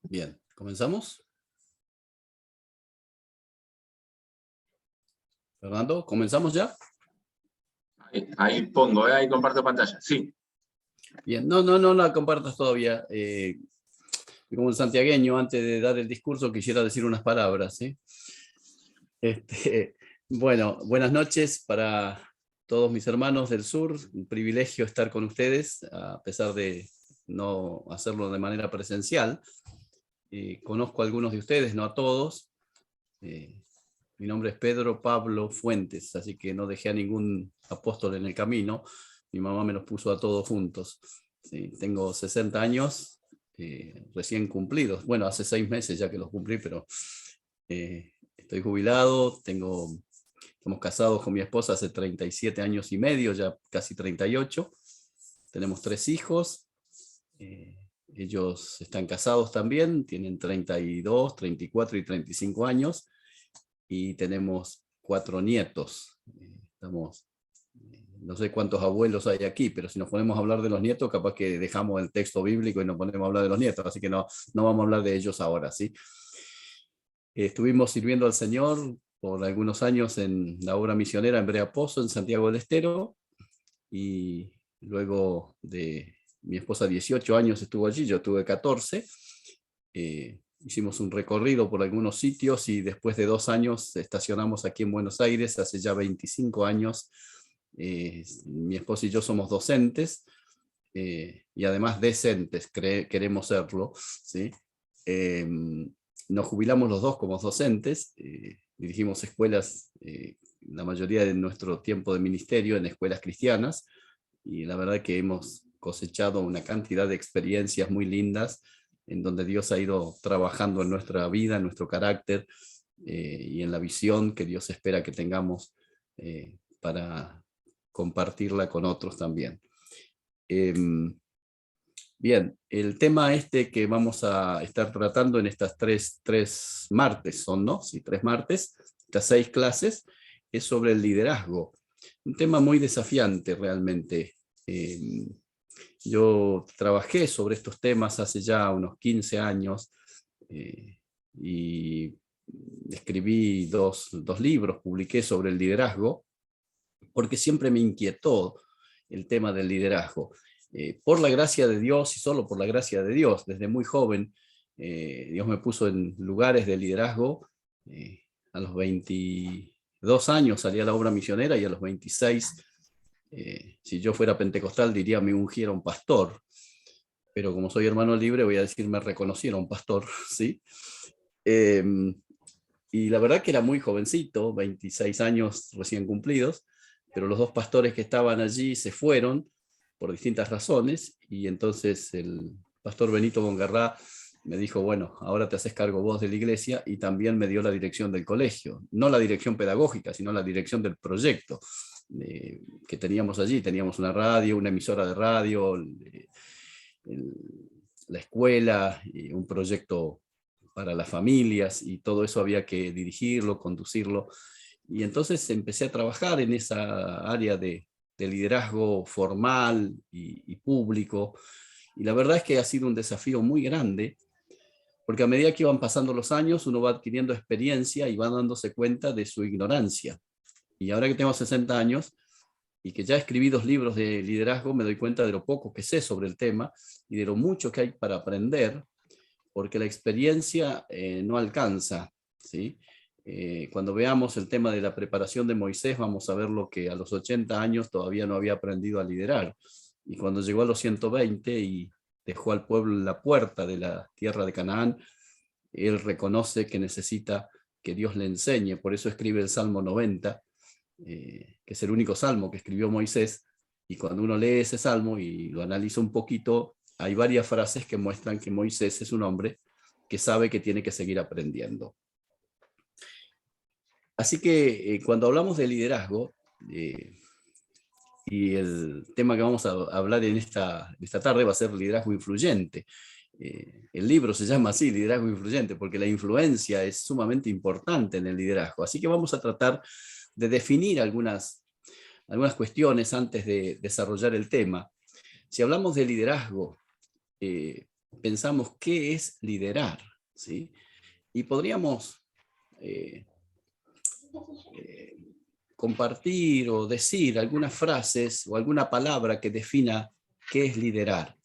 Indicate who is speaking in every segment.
Speaker 1: Bien, ¿comenzamos? Fernando, ¿comenzamos ya?
Speaker 2: Ahí pongo, ahí comparto pantalla, sí.
Speaker 1: Bien, no la compartas todavía. Como el santiagueño, antes de dar el discurso, quisiera decir unas palabras, ¿sí? Bueno, buenas noches para todos mis hermanos del sur. Un privilegio estar con ustedes, a pesar de no hacerlo de manera presencial. Conozco a algunos de ustedes, no a todos. Mi nombre es Pedro Pablo Fuentes, así que no dejé a ningún apóstol en el camino. Mi mamá me los puso a todos juntos. Sí, tengo 60 años recién cumplidos. Bueno, hace 6 meses ya que los cumplí, pero estoy jubilado. Estamos casados con mi esposa hace 37 años y medio, ya casi 38. Tenemos 3 hijos. Ellos están casados también, tienen 32, 34 y 35 años. Y tenemos 4 nietos. No sé cuántos abuelos hay aquí, pero si nos ponemos a hablar de los nietos, capaz que dejamos el texto bíblico y nos ponemos a hablar de los nietos, así que no vamos a hablar de ellos ahora, ¿sí? Estuvimos sirviendo al Señor por algunos años en la obra misionera en Brea Pozo, en Santiago del Estero, y luego de mi esposa 18 años estuvo allí, yo tuve 14. Hicimos un recorrido por algunos sitios y después de 2 años estacionamos aquí en Buenos Aires, hace ya 25 años. Mi esposa y yo somos docentes y además decentes, queremos serlo, ¿sí? Nos jubilamos los dos como docentes, dirigimos escuelas, la mayoría de nuestro tiempo de ministerio en escuelas cristianas, y la verdad que hemos cosechado una cantidad de experiencias muy lindas en donde Dios ha ido trabajando en nuestra vida, en nuestro carácter y en la visión que Dios espera que tengamos para compartirla con otros también. Bien, el tema que vamos a estar tratando en estas tres martes son, ¿no? Sí, 3 martes, estas 6 clases, es sobre el liderazgo. Un tema muy desafiante realmente. Yo trabajé sobre estos temas hace ya unos 15 años y escribí dos libros, publiqué sobre el liderazgo, porque siempre me inquietó el tema del liderazgo. Por la gracia de Dios y solo por la gracia de Dios, desde muy joven, Dios me puso en lugares de liderazgo. A los 22 años salí a la obra misionera y a los 26, si yo fuera pentecostal diría me ungieron pastor, pero como soy hermano libre voy a decir me reconocieron pastor, ¿sí? Y la verdad que era muy jovencito, 26 años recién cumplidos, pero los 2 pastores que estaban allí se fueron por distintas razones, y entonces el pastor Benito Bongarrá me dijo, bueno, ahora te haces cargo vos de la iglesia, y también me dio la dirección del colegio, no la dirección pedagógica, sino la dirección del proyecto que teníamos allí. Teníamos una radio, una emisora de radio, la escuela, y un proyecto para las familias, y todo eso había que dirigirlo, conducirlo. Y entonces empecé a trabajar en esa área de liderazgo formal y público. Y la verdad es que ha sido un desafío muy grande, porque a medida que iban pasando los años, uno va adquiriendo experiencia y va dándose cuenta de su ignorancia. Y ahora que tengo 60 años y que ya escribí 2 libros de liderazgo, me doy cuenta de lo poco que sé sobre el tema y de lo mucho que hay para aprender, porque la experiencia no alcanza, ¿sí? Cuando veamos el tema de la preparación de Moisés, vamos a ver lo que a los 80 años todavía no había aprendido a liderar. Y cuando llegó a los 120 y dejó al pueblo en la puerta de la tierra de Canaán, él reconoce que necesita que Dios le enseñe. Por eso escribe el Salmo 90, que es el único salmo que escribió Moisés. Y cuando uno lee ese salmo y lo analiza un poquito, hay varias frases que muestran que Moisés es un hombre que sabe que tiene que seguir aprendiendo. Así que cuando hablamos de liderazgo, y el tema que vamos a hablar en esta tarde va a ser liderazgo influyente. El libro se llama así, liderazgo influyente, porque la influencia es sumamente importante en el liderazgo. Así que vamos a tratar de definir algunas cuestiones antes de desarrollar el tema. Si hablamos de liderazgo, pensamos qué es liderar, ¿sí? Y podríamos compartir o decir algunas frases o alguna palabra que defina qué es liderar.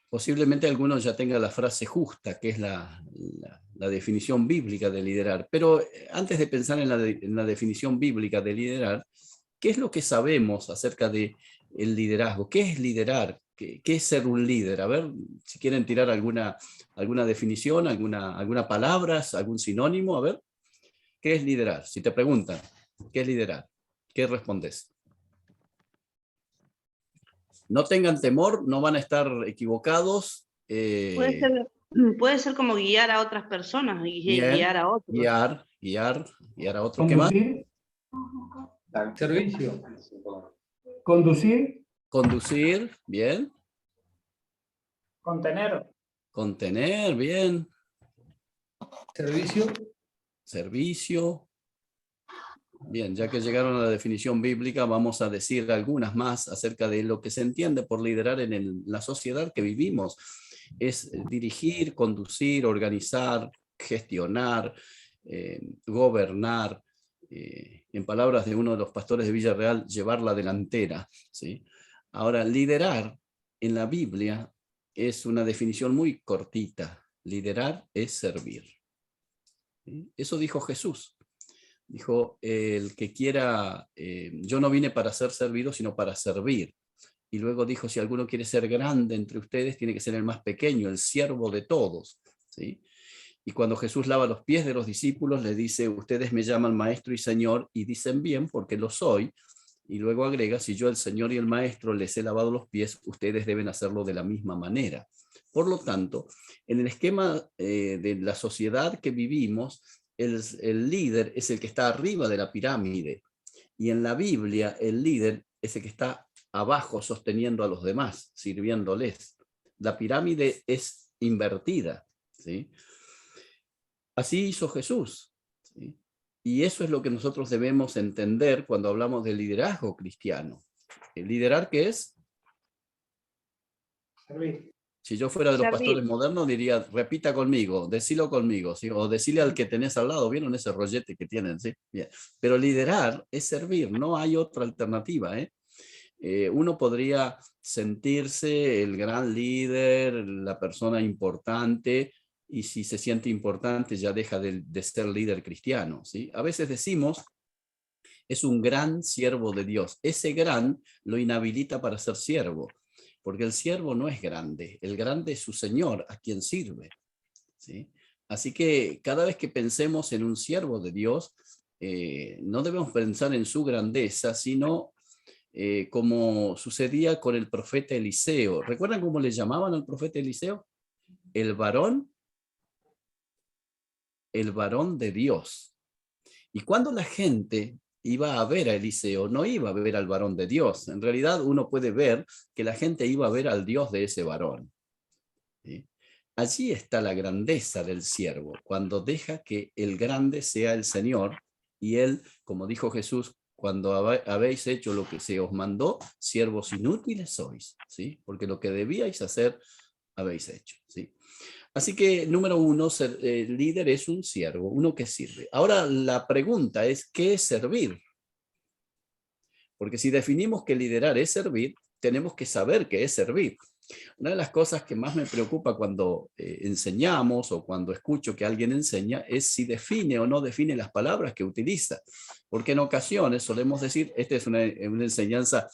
Speaker 1: Posiblemente algunos ya tengan la frase justa, que es la definición bíblica de liderar. Pero antes de pensar en la definición bíblica de liderar, ¿qué es lo que sabemos acerca del liderazgo? ¿Qué es liderar? ¿Qué es ser un líder? A ver, si quieren tirar alguna definición, alguna palabra, algún sinónimo, a ver, ¿qué es liderar? Si te preguntan, ¿qué es liderar? ¿Qué respondes? No tengan temor, no van a estar equivocados.
Speaker 3: Puede ser como guiar a otras personas y
Speaker 1: Bien,
Speaker 3: guiar a otros.
Speaker 1: guiar a otros. ¿Qué más?
Speaker 4: Conducir. Servicio. Conducir.
Speaker 1: Conducir, bien.
Speaker 4: Contener.
Speaker 1: Contener, bien.
Speaker 4: Servicio.
Speaker 1: Servicio. Bien, ya que llegaron a la definición bíblica, vamos a decir algunas más acerca de lo que se entiende por liderar en la sociedad que vivimos. Es dirigir, conducir, organizar, gestionar, gobernar. En palabras de uno de los pastores de Villarreal, llevar la delantera, ¿sí? Ahora, liderar en la Biblia es una definición muy cortita. Liderar es servir. ¿Sí? Eso dijo Jesús. Dijo, el que quiera, yo no vine para ser servido, sino para servir. Y luego dijo, si alguno quiere ser grande entre ustedes, tiene que ser el más pequeño, el siervo de todos, ¿sí? Y cuando Jesús lava los pies de los discípulos, les dice, ustedes me llaman maestro y señor, y dicen bien, porque lo soy. Y luego agrega, si yo el señor y el maestro les he lavado los pies, ustedes deben hacerlo de la misma manera. Por lo tanto, en el esquema de la sociedad que vivimos, el líder es el que está arriba de la pirámide. Y en la Biblia, el líder es el que está abajo sosteniendo a los demás, sirviéndoles. La pirámide es invertida, ¿sí? Así hizo Jesús, ¿sí? Y eso es lo que nosotros debemos entender cuando hablamos de liderazgo cristiano. ¿El liderar qué es?
Speaker 4: Servir.
Speaker 1: Si yo fuera de los pastores modernos, diría, repita conmigo, decilo conmigo, ¿sí? O decile al que tenés al lado, ¿vieron ese rollete que tienen? ¿Sí? Bien. Pero liderar es servir, no hay otra alternativa, ¿eh? Uno podría sentirse el gran líder, la persona importante, y si se siente importante ya deja de ser líder cristiano, ¿sí? A veces decimos, es un gran siervo de Dios. Ese gran lo inhabilita para ser siervo, porque el siervo no es grande, el grande es su Señor, a quien sirve, ¿sí? Así que cada vez que pensemos en un siervo de Dios, no debemos pensar en su grandeza, sino como sucedía con el profeta Eliseo. ¿Recuerdan cómo le llamaban al profeta Eliseo? El varón de Dios. Y cuando la gente iba a ver a Eliseo, no iba a ver al varón de Dios. En realidad uno puede ver que la gente iba a ver al Dios de ese varón, ¿sí? Allí está la grandeza del siervo, cuando deja que el grande sea el Señor, y él, como dijo Jesús, cuando habéis hecho lo que se os mandó, siervos inútiles sois, ¿sí? Porque lo que debíais hacer, habéis hecho, ¿sí? Así que, número uno, líder es un siervo, uno que sirve. Ahora la pregunta es, ¿qué es servir? Porque si definimos que liderar es servir, tenemos que saber qué es servir. Una de las cosas que más me preocupa cuando enseñamos o cuando escucho que alguien enseña es si define o no define las palabras que utiliza. Porque en ocasiones solemos decir, esta es una enseñanza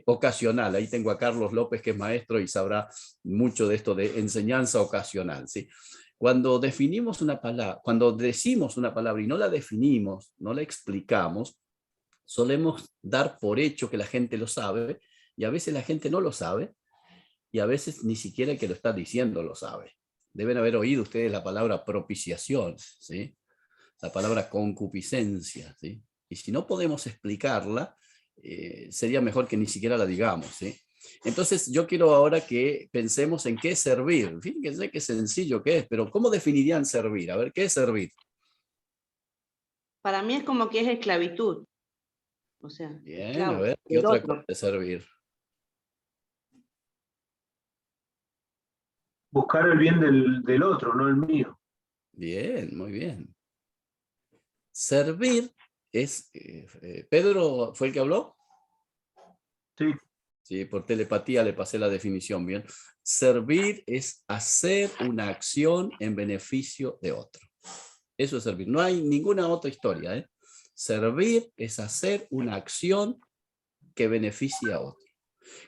Speaker 1: ocasional. Ahí tengo a Carlos López, que es maestro y sabrá mucho de esto de enseñanza ocasional, ¿sí? Cuando definimos una palabra, cuando decimos una palabra y no la definimos, no la explicamos, solemos dar por hecho que la gente lo sabe, y a veces la gente no lo sabe, y a veces ni siquiera el que lo está diciendo lo sabe. Deben haber oído ustedes la palabra propiciación, ¿sí? La palabra concupiscencia, ¿sí? Y si no podemos explicarla, sería mejor que ni siquiera la digamos, ¿sí? Entonces yo quiero ahora que pensemos en qué es servir. Fíjense qué sencillo que es, pero ¿cómo definirían servir? A ver, ¿qué es servir?
Speaker 3: Para mí es como que es esclavitud. O sea,
Speaker 1: Bien,
Speaker 3: esclavo,
Speaker 1: a ver, ¿qué
Speaker 3: el
Speaker 1: otra
Speaker 3: otro.
Speaker 1: cosa es servir?
Speaker 5: buscar el bien del otro, no el mío.
Speaker 1: Bien, muy bien. Servir es... ¿Pedro fue el que habló?
Speaker 5: Sí,
Speaker 1: Sí, por telepatía le pasé la definición, bien. Servir es hacer una acción en beneficio de otro. Eso es servir. No hay ninguna otra historia, ¿eh? Servir es hacer una acción que beneficie a otro.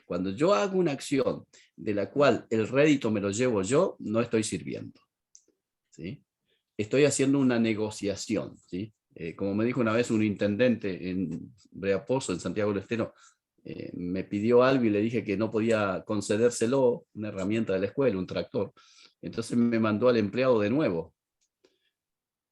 Speaker 1: Cuando yo hago una acción de la cual el rédito me lo llevo yo, no estoy sirviendo, ¿sí? Estoy haciendo una negociación, ¿sí? Como me dijo una vez un intendente en Breaposo, en Santiago del Estero, me pidió algo y le dije que no podía concedérselo, una herramienta de la escuela, un tractor. Entonces me mandó al empleado de nuevo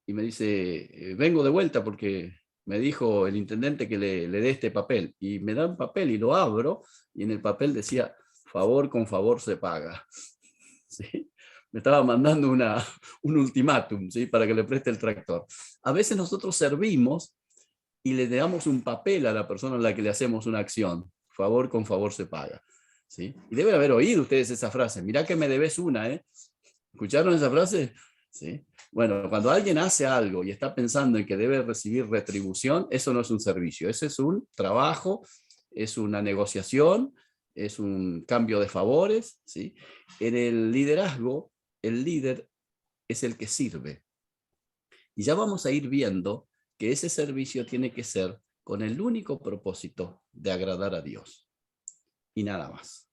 Speaker 1: y me dice, vengo de vuelta porque me dijo el intendente que le dé este papel. Y me da un papel y lo abro y en el papel decía, favor con favor se paga. ¿Sí? Me estaba mandando un ultimátum, ¿sí? Para que le preste el tractor. A veces nosotros servimos y le damos un papel a la persona a la que le hacemos una acción. Favor con favor se paga. ¿Sí? Y deben haber oído ustedes esa frase. Mirá que me debes una, ¿eh? ¿Escucharon esa frase? ¿Sí? Bueno, cuando alguien hace algo y está pensando en que debe recibir retribución, eso no es un servicio, ese es un trabajo, es una negociación, es un cambio de favores, ¿sí? En el liderazgo, el líder es el que sirve. Y ya vamos a ir viendo que ese servicio tiene que ser con el único propósito de agradar a Dios y nada más,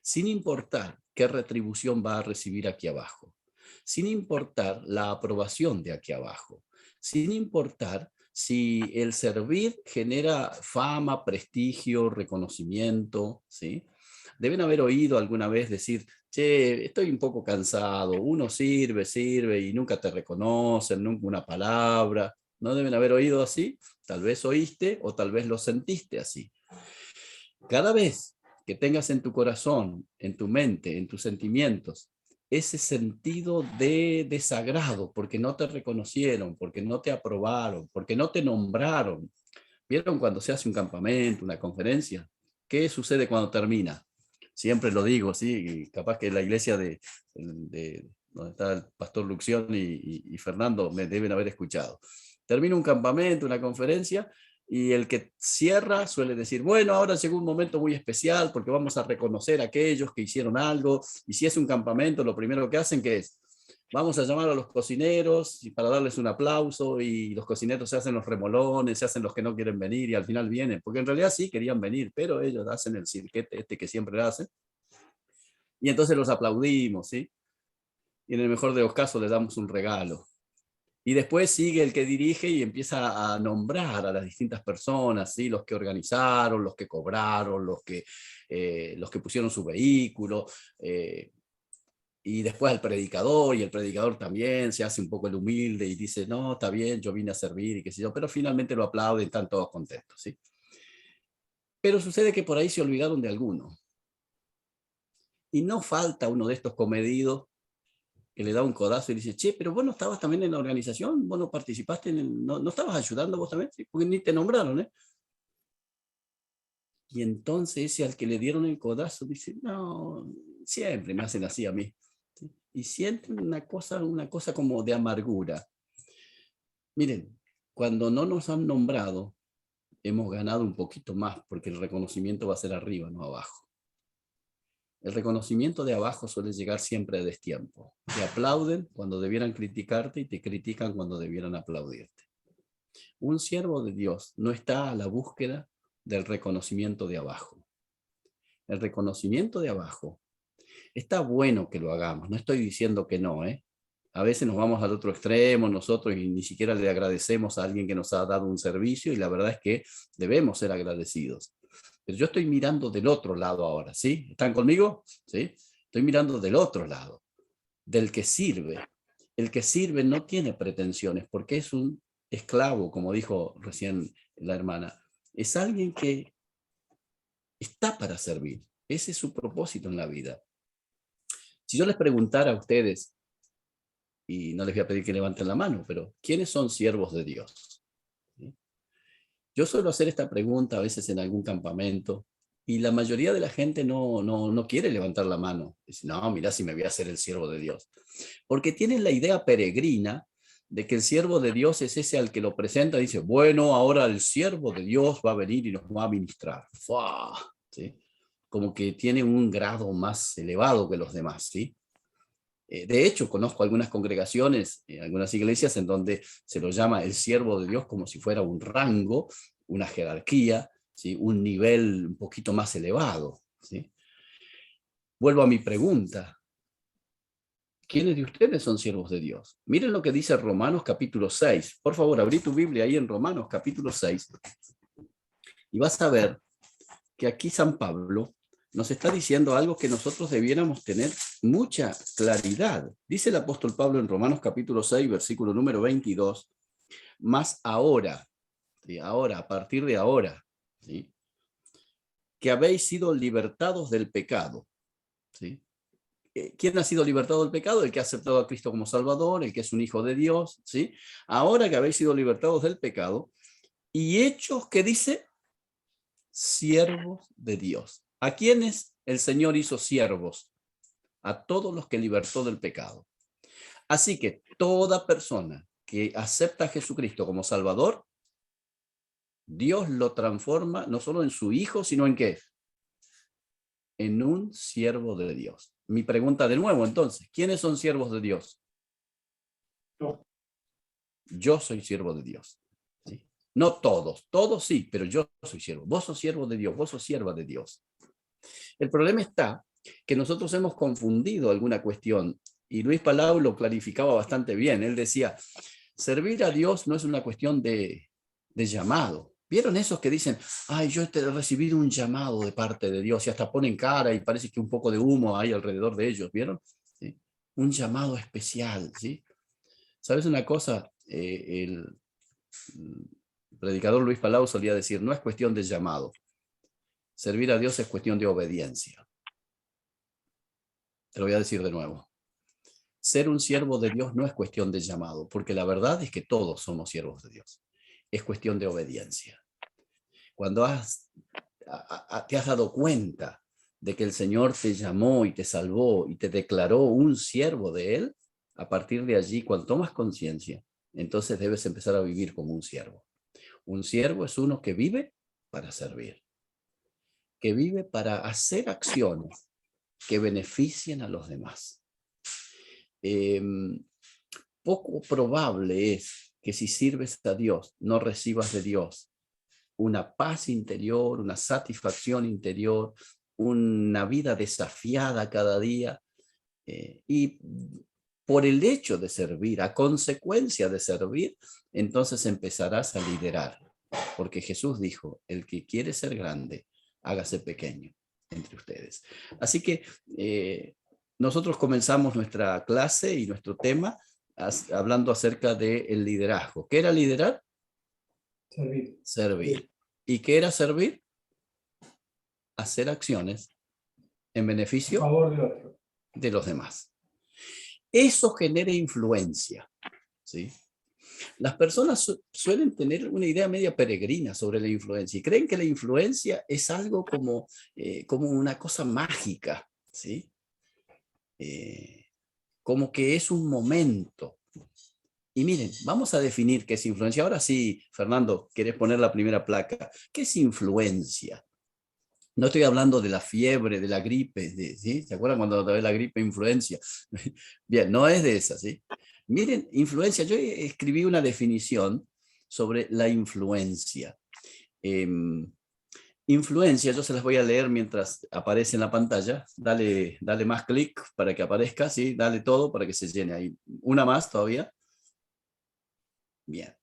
Speaker 1: sin importar qué retribución va a recibir aquí abajo, sin importar la aprobación de aquí abajo, sin importar si el servir genera fama, prestigio, reconocimiento, ¿sí? Deben haber oído alguna vez decir, che, estoy un poco cansado, uno sirve y nunca te reconocen, nunca una palabra. ¿No deben haber oído así? Tal vez oíste o tal vez lo sentiste así. Cada vez que tengas en tu corazón, en tu mente, en tus sentimientos, ese sentido de desagrado, porque no te reconocieron, porque no te aprobaron, porque no te nombraron. ¿Vieron cuando se hace un campamento, una conferencia? ¿Qué sucede cuando termina? Siempre lo digo, sí, capaz que la iglesia de donde está el pastor Luxión y Fernando me deben haber escuchado. Termina un campamento, una conferencia, y el que cierra suele decir, bueno, ahora llegó un momento muy especial porque vamos a reconocer a aquellos que hicieron algo, y si es un campamento, lo primero que hacen, ¿qué es? Vamos a llamar a los cocineros y para darles un aplauso, y los cocineros se hacen los remolones, se hacen los que no quieren venir y al final vienen, porque en realidad sí querían venir, pero ellos hacen el cirquete este que siempre hacen, y entonces los aplaudimos, ¿sí? Y en el mejor de los casos les damos un regalo. Y después sigue el que dirige y empieza a nombrar a las distintas personas, ¿sí? Los que organizaron, los que cobraron, los que pusieron su vehículo, y después al predicador, y el predicador también se hace un poco el humilde y dice, no, está bien, yo vine a servir y qué sé yo, pero finalmente lo aplauden y están todos contentos, ¿sí? Pero sucede que por ahí se olvidaron de alguno. Y no falta uno de estos comedidos que le da un codazo y dice, che, pero vos no estabas también en la organización, vos no participaste, no estabas ayudando vos también, ¿sí? Porque ni te nombraron, ¿eh? Y entonces ese al que le dieron el codazo dice, no, siempre me hacen así a mí. ¿Sí? Y sienten una cosa como de amargura. Miren, cuando no nos han nombrado, hemos ganado un poquito más, porque el reconocimiento va a ser arriba, no abajo. El reconocimiento de abajo suele llegar siempre a destiempo. Te aplauden cuando debieran criticarte y te critican cuando debieran aplaudirte. Un siervo de Dios no está a la búsqueda del reconocimiento de abajo. El reconocimiento de abajo está bueno que lo hagamos, no estoy diciendo que no, ¿eh? A veces nos vamos al otro extremo nosotros y ni siquiera le agradecemos a alguien que nos ha dado un servicio, y la verdad es que debemos ser agradecidos. Pero yo estoy mirando del otro lado ahora, ¿sí? ¿Están conmigo? ¿Sí? Estoy mirando del otro lado, del que sirve. El que sirve no tiene pretensiones porque es un esclavo, como dijo recién la hermana. Es alguien que está para servir. Ese es su propósito en la vida. Si yo les preguntara a ustedes, y no les voy a pedir que levanten la mano, pero ¿quiénes son siervos de Dios? ¿Sí? Yo suelo hacer esta pregunta a veces en algún campamento, Y la mayoría de la gente no quiere levantar la mano. Dice, no, mira si me voy a hacer el siervo de Dios. Porque tienen la idea peregrina de que el siervo de Dios es ese al que lo presenta y dice, bueno, ahora el siervo de Dios va a venir y nos va a ministrar. ¡Fua! ¿Sí? Como que tiene un grado más elevado que los demás, ¿sí? De hecho, conozco algunas congregaciones, algunas iglesias en donde se lo llama el siervo de Dios como si fuera un rango, una jerarquía, ¿sí? Un nivel un poquito más elevado, ¿sí? Vuelvo a mi pregunta. ¿Quiénes de ustedes son siervos de Dios? Miren lo que dice Romanos capítulo 6. Por favor, abrí tu Biblia ahí en Romanos capítulo 6 y vas a ver que aquí San Pablo nos está diciendo algo que nosotros debiéramos tener mucha claridad. Dice el apóstol Pablo en Romanos capítulo 6, versículo número 22, más ahora, ¿sí? Ahora, a partir de ahora, ¿sí? Que habéis sido libertados del pecado, ¿sí? ¿Quién ha sido libertado del pecado? El que ha aceptado a Cristo como Salvador, el que es un hijo de Dios, ¿sí? Ahora que habéis sido libertados del pecado y hechos, ¿qué dice? Siervos de Dios. ¿A quiénes el Señor hizo siervos? A todos los que libertó del pecado. Así que toda persona que acepta a Jesucristo como Salvador, Dios lo transforma no solo en su hijo, sino en ¿qué? En un siervo de Dios. Mi pregunta de nuevo, entonces, ¿quiénes son siervos de Dios? Yo soy siervo de Dios. ¿Sí? No todos, todos sí, pero yo soy siervo. Vos sos siervo de Dios, vos sos sierva de Dios. El problema está que nosotros hemos confundido alguna cuestión y Luis Palau lo clarificaba bastante bien. Él decía, servir a Dios no es una cuestión de llamado. ¿Vieron esos que dicen, ay, yo he recibido un llamado de parte de Dios y hasta ponen cara y parece que un poco de humo hay alrededor de ellos? ¿Vieron? ¿Sí? Un llamado especial, ¿sí? ¿Sabes una cosa? El predicador Luis Palau solía decir, no es cuestión de llamado. Servir a Dios es cuestión de obediencia. Te lo voy a decir de nuevo. Ser un siervo de Dios no es cuestión de llamado, porque la verdad es que todos somos siervos de Dios. Es cuestión de obediencia. Cuando te has dado cuenta de que el Señor te llamó y te salvó y te declaró un siervo de Él, a partir de allí, cuando tomas conciencia, entonces debes empezar a vivir como un siervo. Un siervo es uno que vive para servir, que vive para hacer acciones que beneficien a los demás. Poco probable es que si sirves a Dios, no recibas de Dios una paz interior, una satisfacción interior, una vida desafiada cada día. Y por el hecho de servir, a consecuencia de servir, entonces empezarás a liderar. Porque Jesús dijo, el que quiere ser grande, hágase pequeño entre ustedes. Así que nosotros comenzamos nuestra clase y nuestro tema hablando acerca del liderazgo. ¿Qué era liderar?
Speaker 4: Servir.
Speaker 1: Servir. ¿Y qué era servir? Hacer acciones en beneficio
Speaker 4: A favor de otro.
Speaker 1: de los demás. Eso genera influencia, ¿sí? Las personas suelen tener una idea media peregrina sobre la influencia y creen que la influencia es algo como una cosa mágica, ¿sí? Como que es un momento. Y miren, vamos a definir qué es influencia. Ahora sí, Fernando, ¿quieres poner la primera placa? ¿Qué es influencia? No estoy hablando de la fiebre, de la gripe, ¿sí? ¿Se acuerdan cuando te ve la gripe influencia? Bien, no es de esa, ¿sí? Miren, influencia, yo escribí una definición sobre la influencia. Influencia, yo se las voy a leer mientras aparece en la pantalla. Dale más clic para que aparezca, ¿sí? Dale todo para que se llene ahí. Una más todavía. Bien.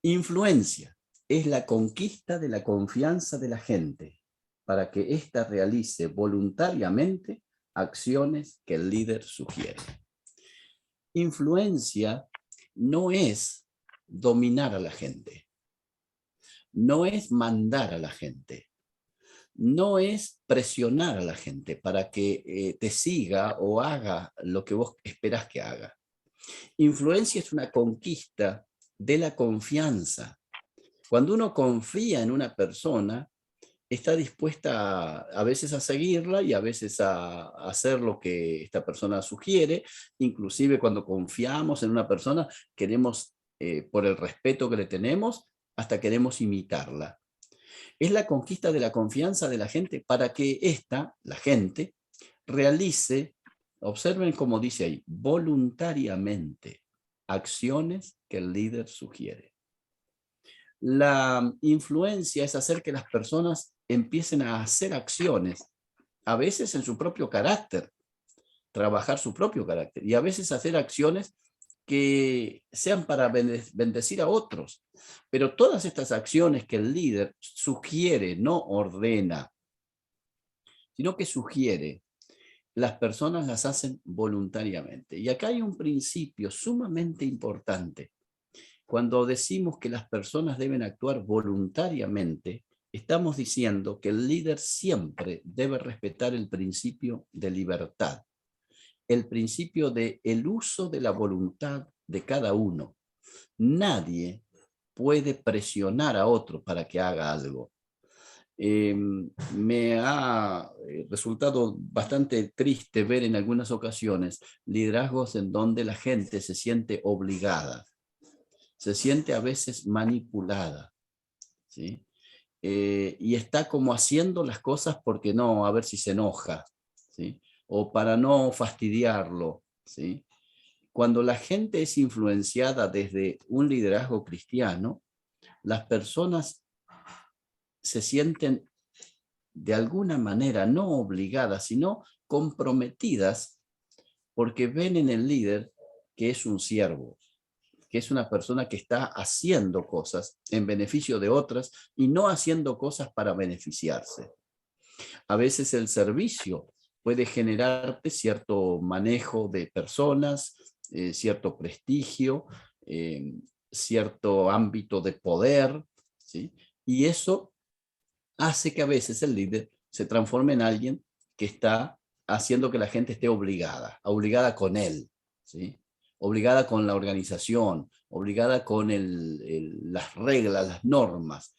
Speaker 1: Influencia es la conquista de la confianza de la gente para que ésta realice voluntariamente acciones que el líder sugiere. Influencia no es dominar a la gente, no es mandar a la gente, no es presionar a la gente para que te siga o haga lo que vos esperás que haga. Influencia es una conquista de la confianza. Cuando uno confía en una persona, está dispuesta a veces a seguirla y a veces a hacer lo que esta persona sugiere. Inclusive cuando confiamos en una persona, queremos, por el respeto que le tenemos, hasta queremos imitarla. Es la conquista de la confianza de la gente para que la gente, realice, observen como dice ahí, voluntariamente acciones que el líder sugiere. La influencia es hacer que las personas empiecen a hacer acciones, a veces en su propio carácter, trabajar su propio carácter, y a veces hacer acciones que sean para bendecir a otros. Pero todas estas acciones que el líder sugiere, no ordena, sino que sugiere, las personas las hacen voluntariamente. Y acá hay un principio sumamente importante. Cuando decimos que las personas deben actuar voluntariamente, estamos diciendo que el líder siempre debe respetar el principio de libertad, el principio de el uso de la voluntad de cada uno. Nadie puede presionar a otro para que haga algo. Me ha resultado bastante triste ver en algunas ocasiones liderazgos en donde la gente se siente obligada, se siente a veces manipulada, ¿sí? Y está como haciendo las cosas porque no, a ver si se enoja, ¿sí? O para no fastidiarlo, ¿sí? Cuando la gente es influenciada desde un liderazgo cristiano, las personas se sienten de alguna manera no obligadas, sino comprometidas, porque ven en el líder que es un siervo, que es una persona que está haciendo cosas en beneficio de otras y no haciendo cosas para beneficiarse. A veces el servicio puede generarte cierto manejo de personas, cierto prestigio, cierto ámbito de poder, ¿sí? Y eso hace que a veces el líder se transforme en alguien que está haciendo que la gente esté obligada con él, ¿sí? Obligada con la organización, obligada con las reglas, las normas.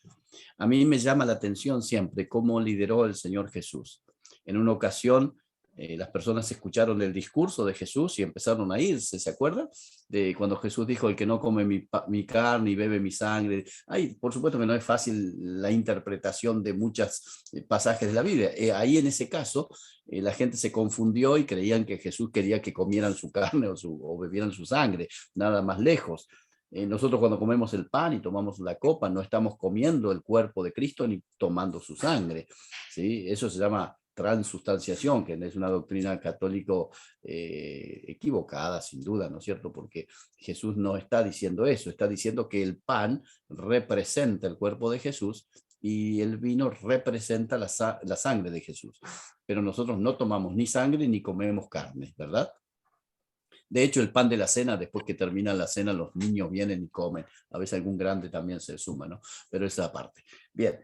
Speaker 1: A mí me llama la atención siempre cómo lideró el Señor Jesús. En una ocasión, las personas escucharon el discurso de Jesús y empezaron a irse, ¿se acuerdan? De cuando Jesús dijo, el que no come mi carne y bebe mi sangre. Ay, por supuesto que no es fácil la interpretación de muchos pasajes de la Biblia. Ahí en ese caso, la gente se confundió y creían que Jesús quería que comieran su carne o bebieran su sangre, nada más lejos. Nosotros cuando comemos el pan y tomamos la copa, no estamos comiendo el cuerpo de Cristo ni tomando su sangre, ¿sí? Eso se llama transustanciación, que es una doctrina católico equivocada, sin duda, ¿no es cierto? Porque Jesús no está diciendo eso, está diciendo que el pan representa el cuerpo de Jesús y el vino representa la sangre de Jesús. Pero nosotros no tomamos ni sangre ni comemos carne, ¿verdad? De hecho, el pan de la cena, después que termina la cena, los niños vienen y comen. A veces algún grande también se suma, ¿no? Pero esa parte. Bien.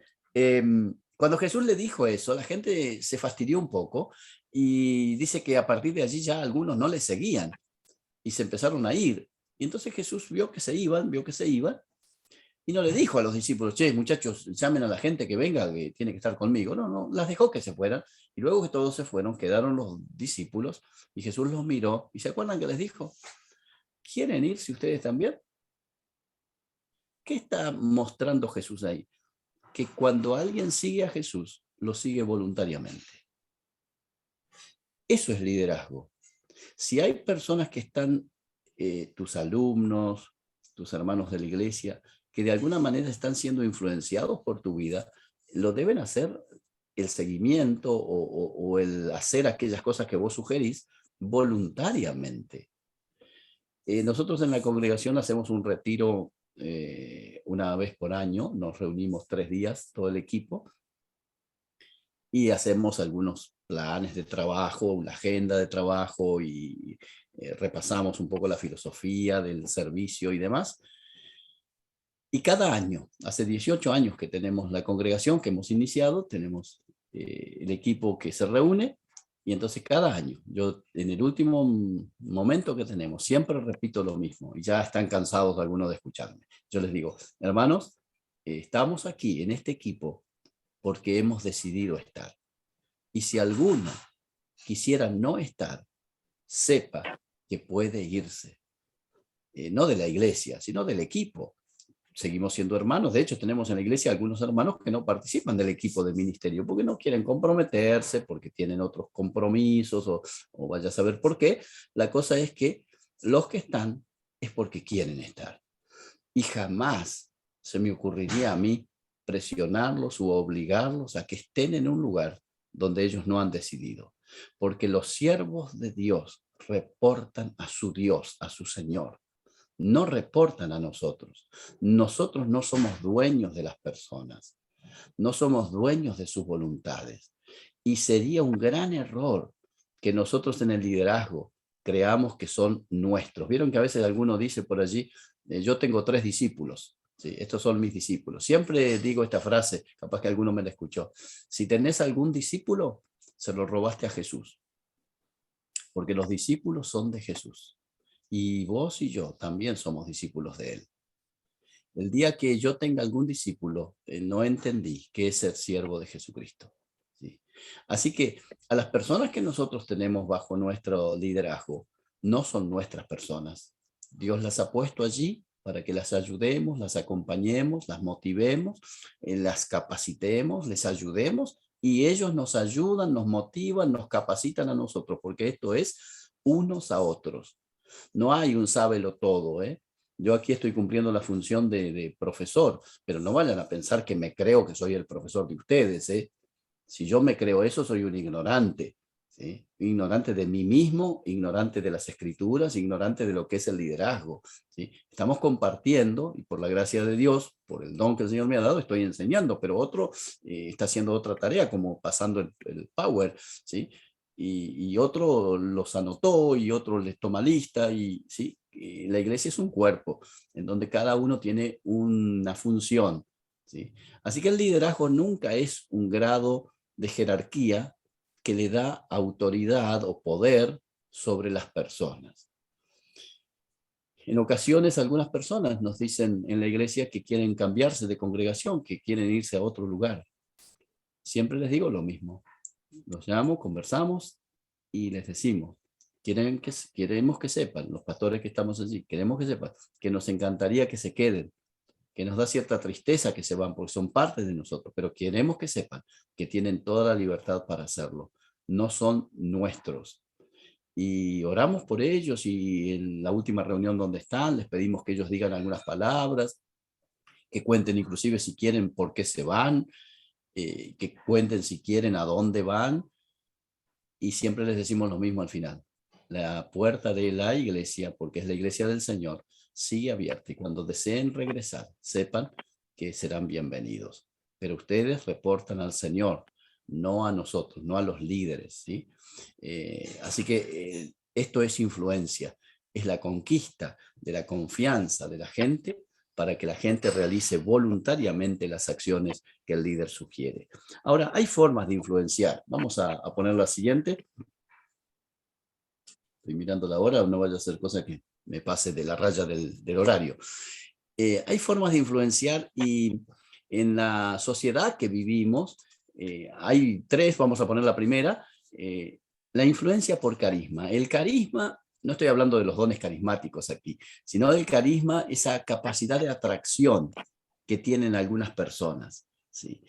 Speaker 1: Cuando Jesús le dijo eso, la gente se fastidió un poco y dice que a partir de allí ya algunos no le seguían y se empezaron a ir. Y entonces Jesús vio que se iban y no le dijo a los discípulos, che, muchachos, llamen a la gente que venga, que tiene que estar conmigo. No, las dejó que se fueran. Y luego que todos se fueron, quedaron los discípulos y Jesús los miró. ¿Y se acuerdan que les dijo? ¿Quieren irse ustedes también? ¿Qué está mostrando Jesús ahí? Que cuando alguien sigue a Jesús, lo sigue voluntariamente. Eso es liderazgo. Si hay personas que están, tus alumnos, tus hermanos de la iglesia, que de alguna manera están siendo influenciados por tu vida, lo deben hacer el seguimiento o el hacer aquellas cosas que vos sugerís voluntariamente. Nosotros en la congregación hacemos un retiro una vez por año, nos reunimos 3 días, todo el equipo, y hacemos algunos planes de trabajo, una agenda de trabajo y repasamos un poco la filosofía del servicio y demás. Y cada año, hace 18 años que tenemos la congregación que hemos iniciado, tenemos el equipo que se reúne y entonces cada año, yo en el último momento que tenemos, siempre repito lo mismo y ya están cansados algunos de escucharme. Yo les digo, hermanos, estamos aquí en este equipo porque hemos decidido estar. Y si alguno quisiera no estar, sepa que puede irse. No de la iglesia, sino del equipo. Seguimos siendo hermanos. De hecho, tenemos en la iglesia algunos hermanos que no participan del equipo de ministerio porque no quieren comprometerse, porque tienen otros compromisos o vaya a saber por qué. La cosa es que los que están es porque quieren estar. Y jamás se me ocurriría a mí presionarlos o obligarlos a que estén en un lugar donde ellos no han decidido. Porque los siervos de Dios reportan a su Dios, a su Señor. No reportan a nosotros. Nosotros no somos dueños de las personas. No somos dueños de sus voluntades. Y sería un gran error que nosotros en el liderazgo creamos que son nuestros. Vieron que a veces alguno dice por allí, yo tengo 3 discípulos. Sí, estos son mis discípulos. Siempre digo esta frase, capaz que alguno me la escuchó. Si tenés algún discípulo, se lo robaste a Jesús. Porque los discípulos son de Jesús. Y vos y yo también somos discípulos de Él. El día que yo tenga algún discípulo, no entendí qué es ser siervo de Jesucristo. ¿Sí? Así que a las personas que nosotros tenemos bajo nuestro liderazgo, no son nuestras personas. Dios las ha puesto allí para que las ayudemos, las acompañemos, las motivemos, las capacitemos, les ayudemos, y ellos nos ayudan, nos motivan, nos capacitan a nosotros, porque esto es unos a otros. No hay un sábelo todo, ¿eh? Yo aquí estoy cumpliendo la función de profesor, pero no vayan a pensar que me creo que soy el profesor de ustedes, ¿eh? Si yo me creo eso, soy un ignorante, ¿sí? Ignorante de mí mismo, ignorante de las escrituras, ignorante de lo que es el liderazgo, ¿sí? Estamos compartiendo, y por la gracia de Dios, por el don que el Señor me ha dado, estoy enseñando, pero otro está haciendo otra tarea, como pasando el Power, ¿sí? Y otro los anotó y otro les toma lista, y ¿sí? Y la iglesia es un cuerpo en donde cada uno tiene una función, ¿sí? Así que el liderazgo nunca es un grado de jerarquía que le da autoridad o poder sobre las personas. En ocasiones algunas personas nos dicen en la iglesia que quieren cambiarse de congregación, que quieren irse a otro lugar. Siempre les digo lo mismo. Los llamo, conversamos y les decimos, queremos que sepan, los pastores que estamos allí, queremos que sepan que nos encantaría que se queden, que nos da cierta tristeza que se van porque son parte de nosotros, pero queremos que sepan que tienen toda la libertad para hacerlo. No son nuestros. Y oramos por ellos, y en la última reunión donde están les pedimos que ellos digan algunas palabras, que cuenten inclusive si quieren por qué se van, que cuenten si quieren a dónde van, y siempre les decimos lo mismo al final. La puerta de la iglesia, porque es la iglesia del Señor, sigue abierta, y cuando deseen regresar, sepan que serán bienvenidos. Pero ustedes reportan al Señor, no a nosotros, no a los líderes, ¿sí? Así que esto es influencia, es la conquista de la confianza de la gente para que la gente realice voluntariamente las acciones que el líder sugiere. Ahora, hay formas de influenciar. Vamos a poner la siguiente. Estoy mirando la hora, no vaya a ser cosa que me pase de la raya del horario. Hay formas de influenciar, y en la sociedad que vivimos hay 3, vamos a poner la primera. La influencia por carisma. El carisma, no estoy hablando de los dones carismáticos aquí, sino del carisma, esa capacidad de atracción que tienen algunas personas, ¿sí?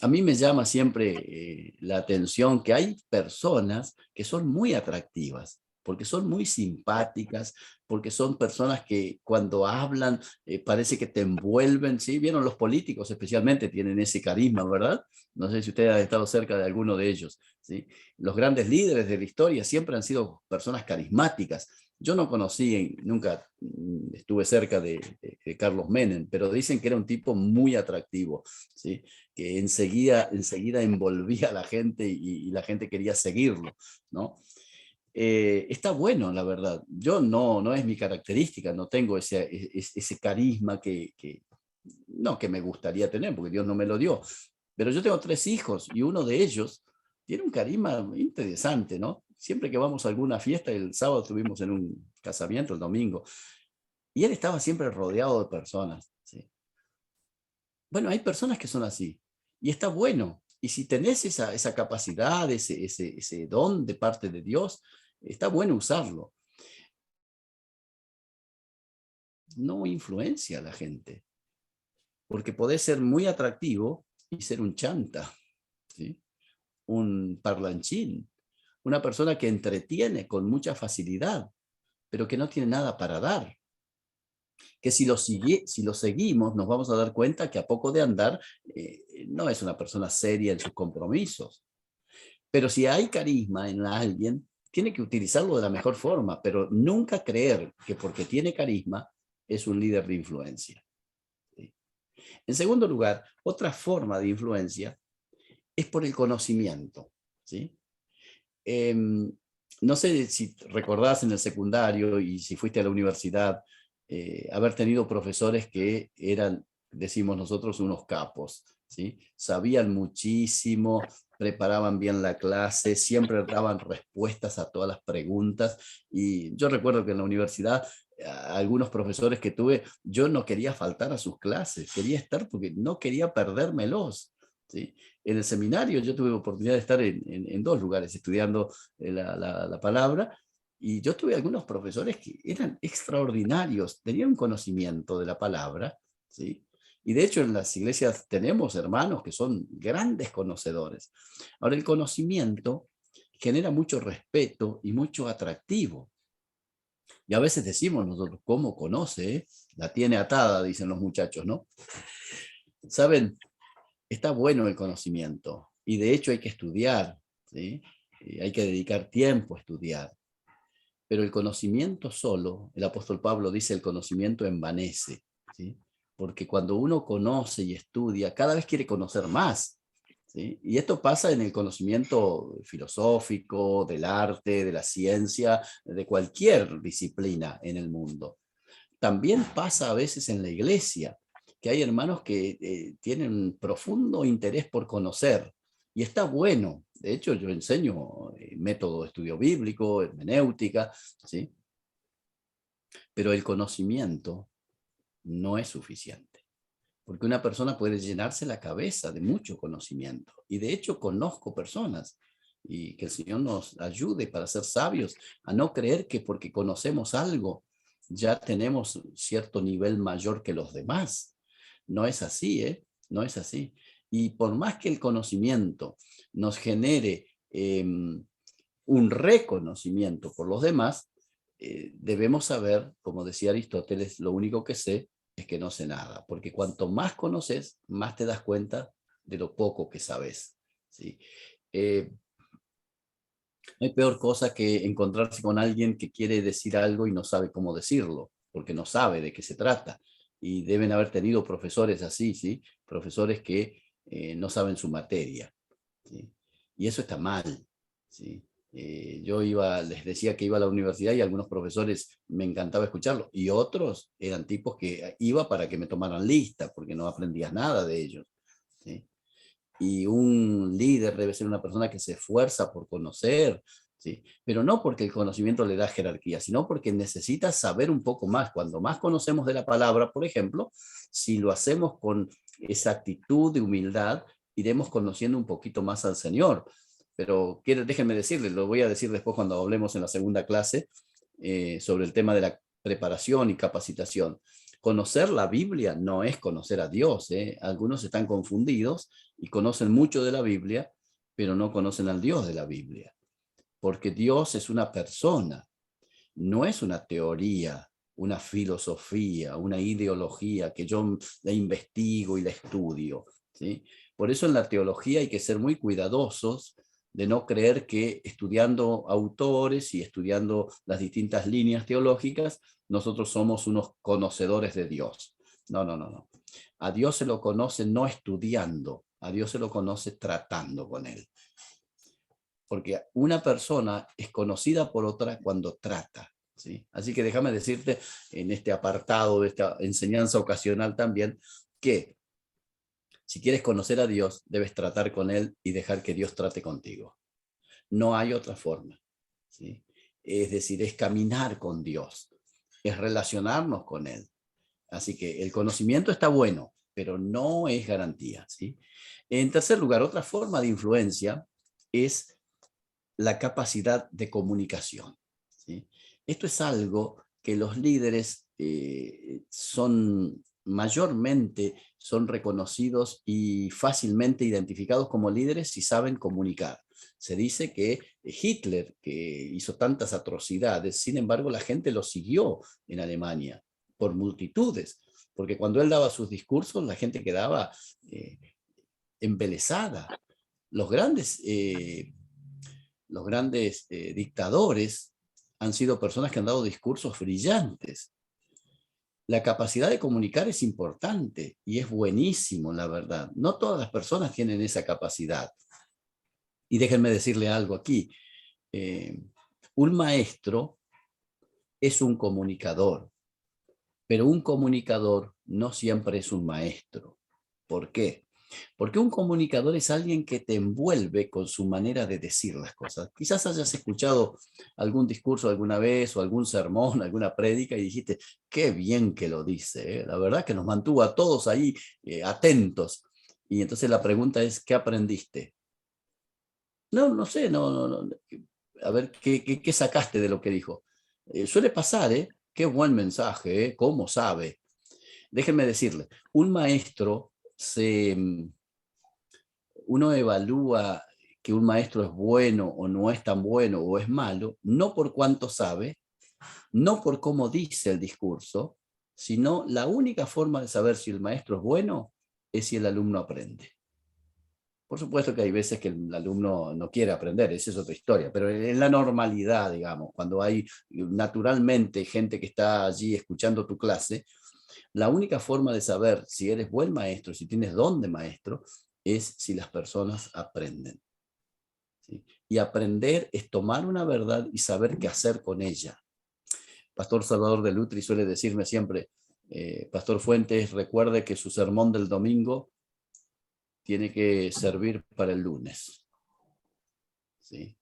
Speaker 1: A mí me llama siempre la atención que hay personas que son muy atractivas, porque son muy simpáticas, porque son personas que cuando hablan parece que te envuelven, ¿sí? Vieron, los políticos especialmente tienen ese carisma, ¿verdad? No sé si usted ha estado cerca de alguno de ellos, ¿sí? Los grandes líderes de la historia siempre han sido personas carismáticas. Yo no conocí, nunca estuve cerca de Carlos Menem, pero dicen que era un tipo muy atractivo, ¿sí? Que enseguida envolvía a la gente, y la gente quería seguirlo, ¿no? Está bueno, la verdad. Yo no es mi característica, no tengo ese carisma no que me gustaría tener, porque Dios no me lo dio. Pero yo tengo 3 hijos, y uno de ellos tiene un carisma interesante, ¿no? Siempre que vamos a alguna fiesta, el sábado estuvimos en un casamiento, el domingo, y él estaba siempre rodeado de personas, ¿sí? Bueno, hay personas que son así, Y está bueno. Y si tenés esa capacidad, ese don de parte de Dios, está bueno usarlo. No influencia a la gente, porque podés ser muy atractivo y ser un chanta, ¿sí? Un parlanchín, una persona que entretiene con mucha facilidad, pero que no tiene nada para dar. Que si lo seguimos, nos vamos a dar cuenta que a poco de andar no es una persona seria en sus compromisos. Pero si hay carisma en alguien, tiene que utilizarlo de la mejor forma, pero nunca creer que porque tiene carisma es un líder de influencia. ¿Sí? En segundo lugar, otra forma de influencia es por el conocimiento. ¿Sí? No sé si recordás en el secundario y si fuiste a la universidad, haber tenido profesores que eran, decimos nosotros, unos capos, ¿sí? Sabían muchísimo, preparaban bien la clase, siempre daban respuestas a todas las preguntas. Y yo recuerdo que en la universidad, algunos profesores que tuve, yo no quería faltar a sus clases, quería estar porque no quería perdérmelos, ¿sí? En el seminario yo tuve oportunidad de estar en dos lugares estudiando la palabra, y yo tuve algunos profesores que eran extraordinarios, tenían un conocimiento de la palabra, ¿sí? Y de hecho en las iglesias tenemos hermanos que son grandes conocedores. Ahora, el conocimiento genera mucho respeto y mucho atractivo. Y a veces decimos nosotros, ¿cómo conoce? La tiene atada, dicen los muchachos, ¿no? ¿Saben? Está bueno el conocimiento y de hecho hay que estudiar, ¿sí? Hay que dedicar tiempo a estudiar. Pero el conocimiento solo, el apóstol Pablo dice, el conocimiento envanece, ¿sí? Porque cuando uno conoce y estudia, cada vez quiere conocer más, ¿sí? Y esto pasa en el conocimiento filosófico, del arte, de la ciencia, de cualquier disciplina en el mundo. También pasa a veces en la iglesia, que hay hermanos que tienen un profundo interés por conocer, y está bueno. De hecho, yo enseño método de estudio bíblico, hermenéutica, ¿sí? Pero el conocimiento no es suficiente, porque una persona puede llenarse la cabeza de mucho conocimiento, y de hecho conozco personas, y que el Señor nos ayude para ser sabios, a no creer que porque conocemos algo ya tenemos cierto nivel mayor que los demás. No es así, ¿eh? No es así. Y por más que el conocimiento nos genere un reconocimiento por los demás, debemos saber, como decía Aristóteles, lo único que sé es que no sé nada, porque cuanto más conoces, más te das cuenta de lo poco que sabes, ¿sí? No hay peor cosa que encontrarse con alguien que quiere decir algo y no sabe cómo decirlo, porque no sabe de qué se trata. Y deben haber tenido profesores así, ¿sí? Profesores que no saben su materia, ¿sí? Y eso está mal, ¿sí? Yo les decía que iba a la universidad y algunos profesores me encantaba escucharlos, y otros eran tipos que iba para que me tomaran lista, porque no aprendías nada de ellos, ¿sí? Y un líder debe ser una persona que se esfuerza por conocer, ¿sí? Pero no porque el conocimiento le da jerarquía, sino porque necesita saber un poco más. Cuando más conocemos de la palabra, por ejemplo, si lo hacemos con esa actitud de humildad, iremos conociendo un poquito más al Señor. Pero déjenme decirles, lo voy a decir después cuando hablemos en la segunda clase sobre el tema de la preparación y capacitación. Conocer la Biblia no es conocer a Dios, ¿eh? Algunos están confundidos y conocen mucho de la Biblia, pero no conocen al Dios de la Biblia. Porque Dios es una persona, no es una teoría, una filosofía, una ideología que yo la investigo y la estudio, ¿sí? Por eso en la teología hay que ser muy cuidadosos de no creer que estudiando autores y estudiando las distintas líneas teológicas, nosotros somos unos conocedores de Dios. No, no, no, no. A Dios se lo conoce no estudiando, a Dios se lo conoce tratando con Él. Porque una persona es conocida por otra cuando trata, ¿sí? Así que déjame decirte en este apartado de esta enseñanza ocasional también, que si quieres conocer a Dios, debes tratar con Él y dejar que Dios trate contigo. No hay otra forma, ¿sí? Es decir, es caminar con Dios, es relacionarnos con Él. Así que el conocimiento está bueno, pero no es garantía, ¿sí? En tercer lugar, otra forma de influencia es la capacidad de comunicación, ¿sí? Esto es algo que los líderes son reconocidos y fácilmente identificados como líderes si saben comunicar. Se dice que Hitler, que hizo tantas atrocidades, sin embargo la gente lo siguió en Alemania por multitudes, porque cuando él daba sus discursos la gente quedaba embelesada. Los grandes dictadores han sido personas que han dado discursos brillantes. La capacidad de comunicar es importante y es buenísimo, la verdad. No todas las personas tienen esa capacidad. Y déjenme decirle algo aquí. Un maestro es un comunicador, pero un comunicador no siempre es un maestro. ¿Por qué? Porque un comunicador es alguien que te envuelve con su manera de decir las cosas. Quizás hayas escuchado algún discurso alguna vez o algún sermón, alguna prédica y dijiste, qué bien que lo dice, ¿eh? La verdad que nos mantuvo a todos ahí atentos. Y entonces la pregunta es, ¿qué aprendiste? No sé, no. A ver, ¿qué sacaste de lo que dijo? Suele pasar, ¿eh? Qué buen mensaje, ¿eh? ¿Cómo sabe? Déjenme decirle, un maestro uno evalúa que un maestro es bueno o no es tan bueno o es malo, no por cuánto sabe, no por cómo dice el discurso, sino la única forma de saber si el maestro es bueno es si el alumno aprende. Por supuesto que hay veces que el alumno no quiere aprender, esa es otra historia, pero en la normalidad, digamos, cuando hay naturalmente gente que está allí escuchando tu clase, la única forma de saber si eres buen maestro, si tienes don de maestro, es si las personas aprenden, ¿sí? Y aprender es tomar una verdad y saber qué hacer con ella. Pastor Salvador de Lutri suele decirme siempre, Pastor Fuentes, recuerde que su sermón del domingo tiene que servir para el lunes, ¿sí?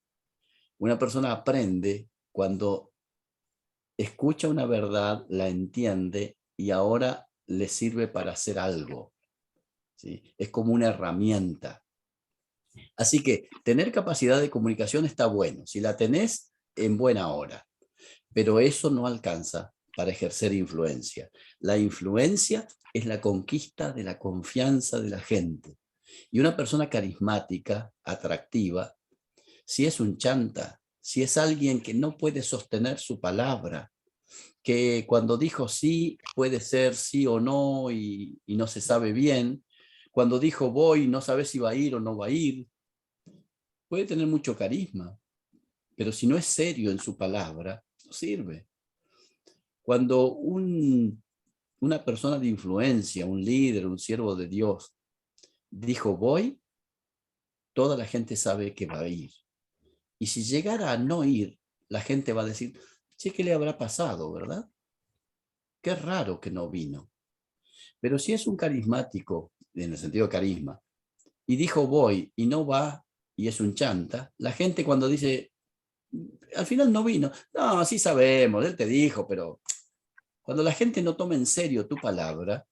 Speaker 1: Una persona aprende cuando escucha una verdad, la entiende y ahora le sirve para hacer algo, ¿sí? Es como una herramienta. Así que tener capacidad de comunicación está bueno. Si la tenés, en buena hora. Pero eso no alcanza para ejercer influencia. La influencia es la conquista de la confianza de la gente. Y una persona carismática, atractiva, si es un chanta, si es alguien que no puede sostener su palabra, que cuando dijo sí, puede ser sí o no y no se sabe bien, cuando dijo voy, no sabe si va a ir o no va a ir, puede tener mucho carisma, pero si no es serio en su palabra, no sirve. Cuando una persona de influencia, un líder, un siervo de Dios, dijo voy, toda la gente sabe que va a ir. Y si llegara a no ir, la gente va a decir, che, ¿qué le habrá pasado, verdad? Qué raro que no vino. Pero si es un carismático, en el sentido de carisma, y dijo voy y no va, y es un chanta, la gente cuando dice, al final no vino, no, sí sabemos, él te dijo, pero cuando la gente no toma en serio tu palabra,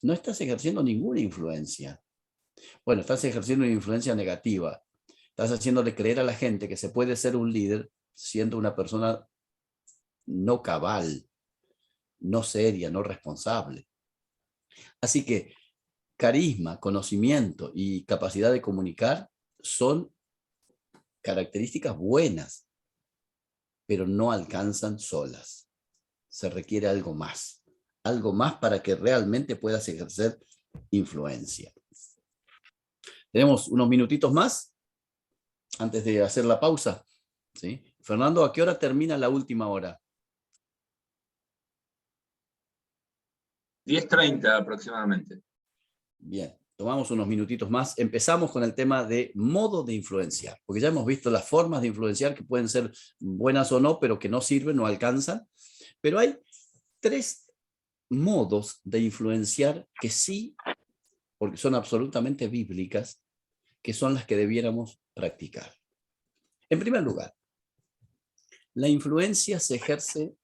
Speaker 1: no estás ejerciendo ninguna influencia. Bueno, estás ejerciendo una influencia negativa. Estás haciéndole creer a la gente que se puede ser un líder siendo una persona no cabal, no seria, no responsable. Así que carisma, conocimiento y capacidad de comunicar son características buenas, pero no alcanzan solas. Se requiere algo más para que realmente puedas ejercer influencia. Tenemos unos minutitos más antes de hacer la pausa, ¿sí? Fernando, ¿a qué hora termina la última hora?
Speaker 2: 10:30 aproximadamente.
Speaker 1: Bien, tomamos unos minutitos más. Empezamos con el tema de modo de influenciar, porque ya hemos visto las formas de influenciar que pueden ser buenas o no, pero que no sirven, no alcanzan. Pero hay 3 modos de influenciar que sí, porque son absolutamente bíblicas, que son las que debiéramos practicar. En primer lugar, la influencia se ejerce,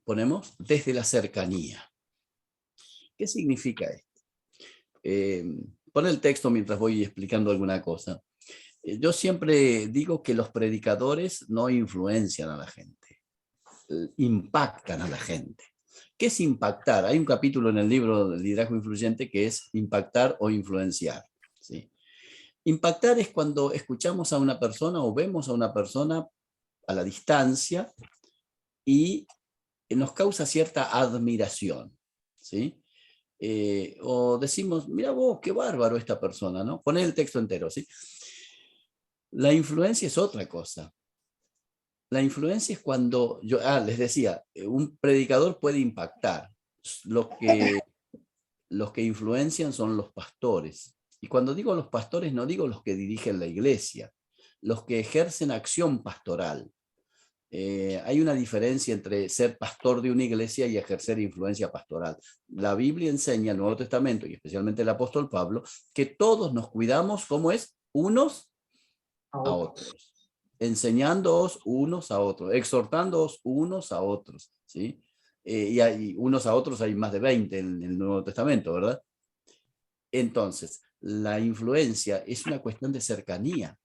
Speaker 1: ponemos, desde la cercanía. ¿Qué significa esto? Pon el texto mientras voy explicando alguna cosa. Yo siempre digo que los predicadores no influencian a la gente, impactan a la gente. ¿Qué es impactar? Hay un capítulo en el libro del liderazgo influyente que es impactar o influenciar, ¿sí? Impactar es cuando escuchamos a una persona o vemos a una persona a la distancia y nos causa cierta admiración, ¿sí? O decimos, mira vos, qué bárbaro esta persona, ¿no? Poné el texto entero, ¿sí? La influencia es otra cosa. La influencia es cuando, les decía, un predicador puede impactar. Los que influencian son los pastores. Y cuando digo los pastores, no digo los que dirigen la iglesia, los que ejercen acción pastoral. Hay una diferencia entre ser pastor de una iglesia y ejercer influencia pastoral. La Biblia enseña, el Nuevo Testamento, y especialmente el apóstol Pablo, que todos nos cuidamos, ¿cómo es? Unos a otros. Enseñándoos unos a otros, exhortándoos unos a otros, ¿sí? Y hay unos a otros, hay más de 20 en el Nuevo Testamento, ¿verdad? Entonces, la influencia es una cuestión de cercanía.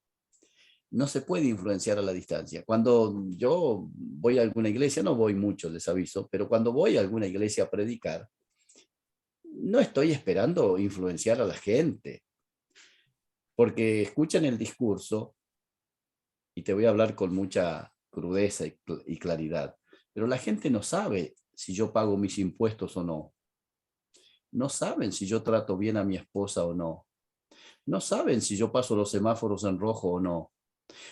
Speaker 1: No se puede influenciar a la distancia. Cuando yo voy a alguna iglesia, no voy mucho, les aviso, pero cuando voy a alguna iglesia a predicar, no estoy esperando influenciar a la gente, porque escuchan el discurso, y te voy a hablar con mucha crudeza y claridad, pero la gente no sabe si yo pago mis impuestos o no. No saben si yo trato bien a mi esposa o no. No saben si yo paso los semáforos en rojo o no.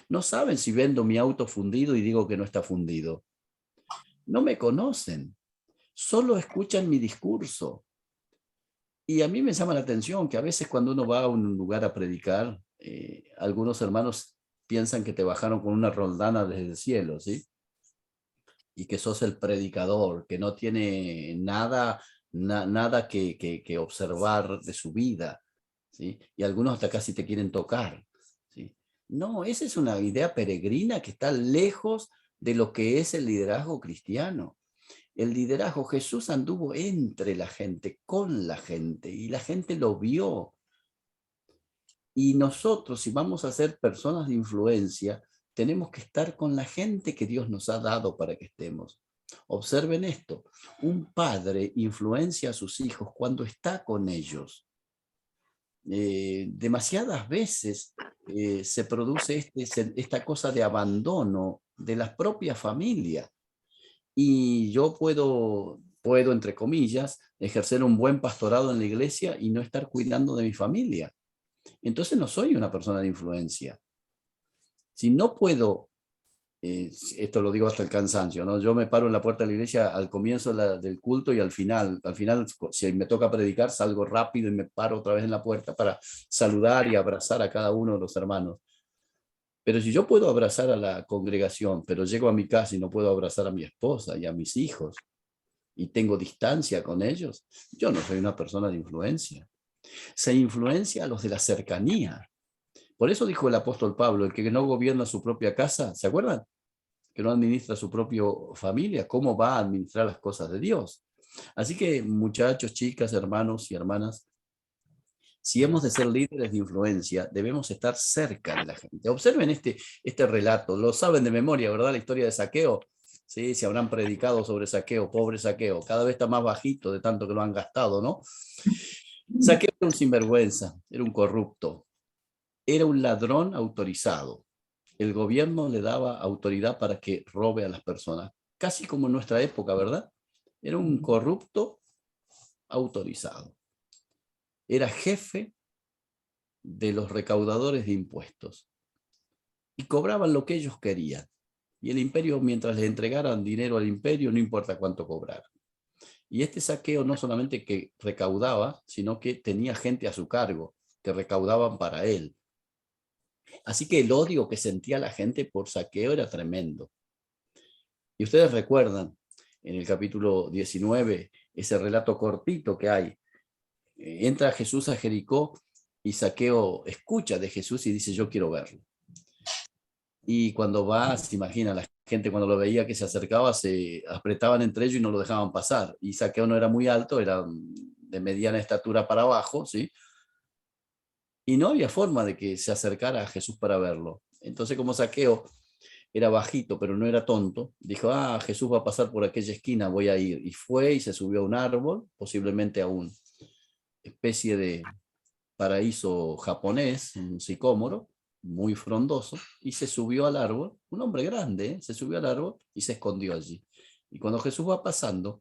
Speaker 1: No saben si vendo mi auto fundido y digo que no está fundido. No me conocen. Solo escuchan mi discurso. Y a mí me llama la atención que a veces cuando uno va a un lugar a predicar, algunos hermanos piensan que te bajaron con una roldana desde el cielo, ¿sí? Y que sos el predicador, que no tiene nada que observar de su vida, ¿sí? Y algunos hasta casi te quieren tocar, ¿sí? No, esa es una idea peregrina que está lejos de lo que es el liderazgo cristiano. El liderazgo, Jesús anduvo entre la gente, con la gente, y la gente lo vio. Y nosotros, si vamos a ser personas de influencia, tenemos que estar con la gente que Dios nos ha dado para que estemos. Observen esto, un padre influencia a sus hijos cuando está con ellos. Demasiadas veces se produce esta cosa de abandono de la propia familia. Y yo puedo, entre comillas, ejercer un buen pastorado en la iglesia y no estar cuidando de mi familia. Entonces no soy una persona de influencia. Si no puedo, esto lo digo hasta el cansancio, ¿no? Yo me paro en la puerta de la iglesia al comienzo del culto y al final. Al final, si me toca predicar, salgo rápido y me paro otra vez en la puerta para saludar y abrazar a cada uno de los hermanos. Pero si yo puedo abrazar a la congregación, pero llego a mi casa y no puedo abrazar a mi esposa y a mis hijos, y tengo distancia con ellos, yo no soy una persona de influencia. Se influencia a los de la cercanía. Por eso dijo el apóstol Pablo, el que no gobierna su propia casa, ¿se acuerdan? Que no administra su propia familia, ¿cómo va a administrar las cosas de Dios? Así que, muchachos, chicas, hermanos y hermanas, si hemos de ser líderes de influencia, debemos estar cerca de la gente. Observen este relato, lo saben de memoria, ¿verdad? La historia de Zaqueo. Sí, se habrán predicado sobre Zaqueo, pobre Zaqueo, cada vez está más bajito de tanto que lo han gastado, ¿no? Zaqueo era un sinvergüenza, era un corrupto, era un ladrón autorizado. El gobierno le daba autoridad para que robe a las personas, casi como en nuestra época, ¿verdad? Era un corrupto autorizado. Era jefe de los recaudadores de impuestos y cobraban lo que ellos querían. Y el imperio, mientras les entregaran dinero al imperio, no importa cuánto cobraran. Y este Zaqueo no solamente que recaudaba, sino que tenía gente a su cargo, que recaudaban para él. Así que el odio que sentía la gente por Zaqueo era tremendo. Y ustedes recuerdan, en el capítulo 19, ese relato cortito que hay. Entra Jesús a Jericó y Zaqueo escucha de Jesús y dice, yo quiero verlo. Y cuando va, se imagina, la gente cuando lo veía que se acercaba, se apretaban entre ellos y no lo dejaban pasar. Y Zaqueo no era muy alto, era de mediana estatura para abajo, ¿sí? Y no había forma de que se acercara a Jesús para verlo. Entonces, como Zaqueo era bajito, pero no era tonto, dijo, Jesús va a pasar por aquella esquina, voy a ir. Y fue y se subió a un árbol, posiblemente a una especie de paraíso japonés, un sicómoro, muy frondoso, y se subió al árbol, un hombre grande, se subió al árbol y se escondió allí. Y cuando Jesús va pasando,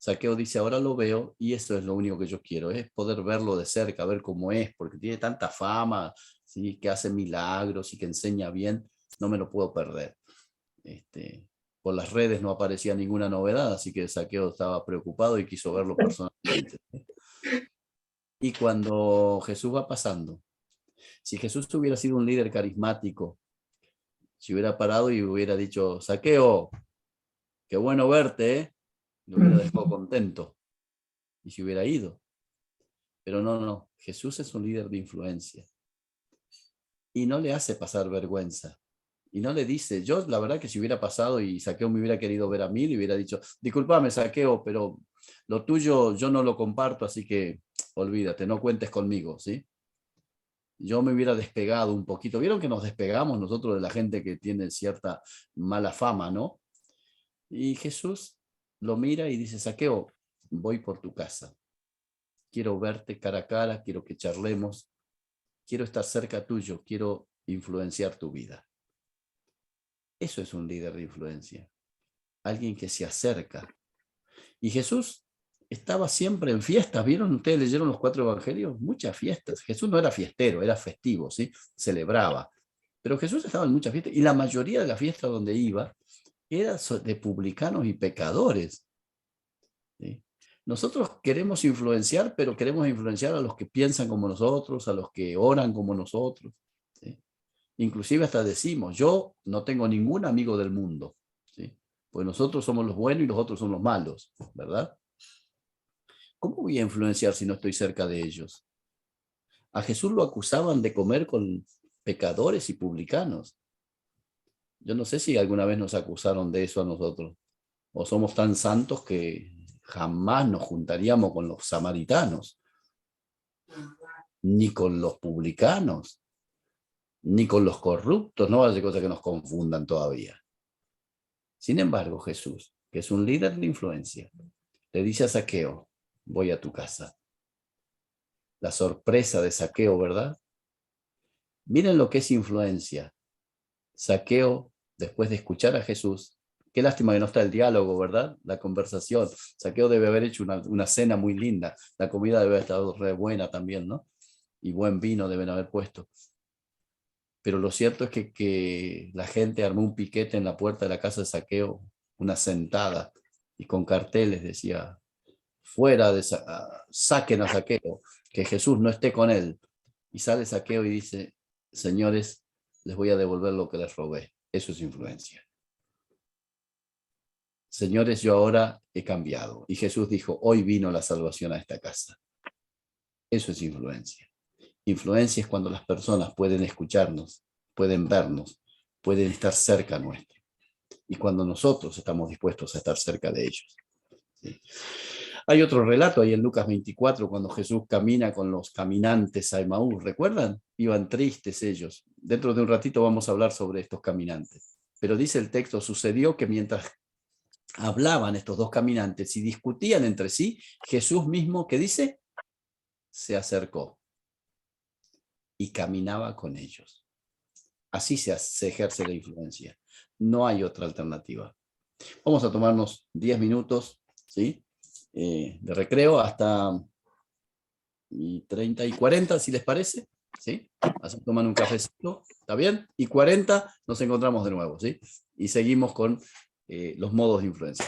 Speaker 1: Zaqueo dice, ahora lo veo y eso es lo único que yo quiero, es poder verlo de cerca, ver cómo es, porque tiene tanta fama, ¿sí? Que hace milagros y que enseña bien, no me lo puedo perder. Por las redes no aparecía ninguna novedad, así que Zaqueo estaba preocupado y quiso verlo personalmente. Y cuando Jesús va pasando, si Jesús hubiera sido un líder carismático, si hubiera parado y hubiera dicho, Zaqueo, qué bueno verte, ¿eh? Lo hubiera dejado contento y se hubiera ido. Pero no, Jesús es un líder de influencia y no le hace pasar vergüenza. Y no le dice, yo la verdad que si hubiera pasado y Zaqueo me hubiera querido ver a mí, le hubiera dicho, discúlpame Zaqueo, pero lo tuyo yo no lo comparto, así que olvídate, no cuentes conmigo, ¿sí? Yo me hubiera despegado un poquito. ¿Vieron que nos despegamos nosotros de la gente que tiene cierta mala fama, no? Y Jesús lo mira y dice, Zaqueo, voy por tu casa. Quiero verte cara a cara, quiero que charlemos, quiero estar cerca tuyo, quiero influenciar tu vida. Eso es un líder de influencia. Alguien que se acerca. Y Jesús estaba siempre en fiestas. ¿Vieron? ¿Ustedes leyeron los 4 evangelios? Muchas fiestas. Jesús no era fiestero, era festivo, ¿sí? Celebraba. Pero Jesús estaba en muchas fiestas y la mayoría de las fiestas donde iba era de publicanos y pecadores. ¿Sí? Nosotros queremos influenciar, pero queremos influenciar a los que piensan como nosotros, a los que oran como nosotros. ¿Sí? Inclusive hasta decimos, yo no tengo ningún amigo del mundo. ¿Sí? Pues nosotros somos los buenos y los otros son los malos, ¿verdad? ¿Cómo voy a influenciar si no estoy cerca de ellos? A Jesús lo acusaban de comer con pecadores y publicanos. Yo no sé si alguna vez nos acusaron de eso a nosotros. O somos tan santos que jamás nos juntaríamos con los samaritanos, ni con los publicanos, ni con los corruptos. No vaya cosas que nos confundan todavía. Sin embargo, Jesús, que es un líder de influencia, le dice a Zaqueo, voy a tu casa. La sorpresa de Zaqueo, ¿verdad? Miren lo que es influencia. Zaqueo, después de escuchar a Jesús, qué lástima que no está el diálogo, ¿verdad? La conversación. Zaqueo debe haber hecho una cena muy linda. La comida debe haber estado re buena también, ¿no? Y buen vino deben haber puesto. Pero lo cierto es que la gente armó un piquete en la puerta de la casa de Zaqueo, una sentada, y con carteles decía, fuera de saquen a Zaqueo, que Jesús no esté con él. Y sale Zaqueo y dice, señores, les voy a devolver lo que les robé. Eso es influencia. Señores, yo ahora he cambiado. Y Jesús dijo, hoy vino la salvación a esta casa. Eso es influencia. Influencia es cuando las personas pueden escucharnos, pueden vernos, pueden estar cerca nuestro. Y cuando nosotros estamos dispuestos a estar cerca de ellos. ¿Sí? Hay otro relato ahí en Lucas 24, cuando Jesús camina con los caminantes a Emaús. ¿Recuerdan? Iban tristes ellos. Dentro de un ratito vamos a hablar sobre estos caminantes. Pero dice el texto, sucedió que mientras hablaban estos dos caminantes y discutían entre sí, Jesús mismo, ¿qué dice? Se acercó y caminaba con ellos. Así se ejerce la influencia. No hay otra alternativa. Vamos a tomarnos 10 minutos, ¿sí? De recreo hasta 30 y 40, si les parece, ¿sí? Así toman un cafecito, ¿está bien? Y 40 nos encontramos de nuevo, ¿sí? Y seguimos con los modos de influencia.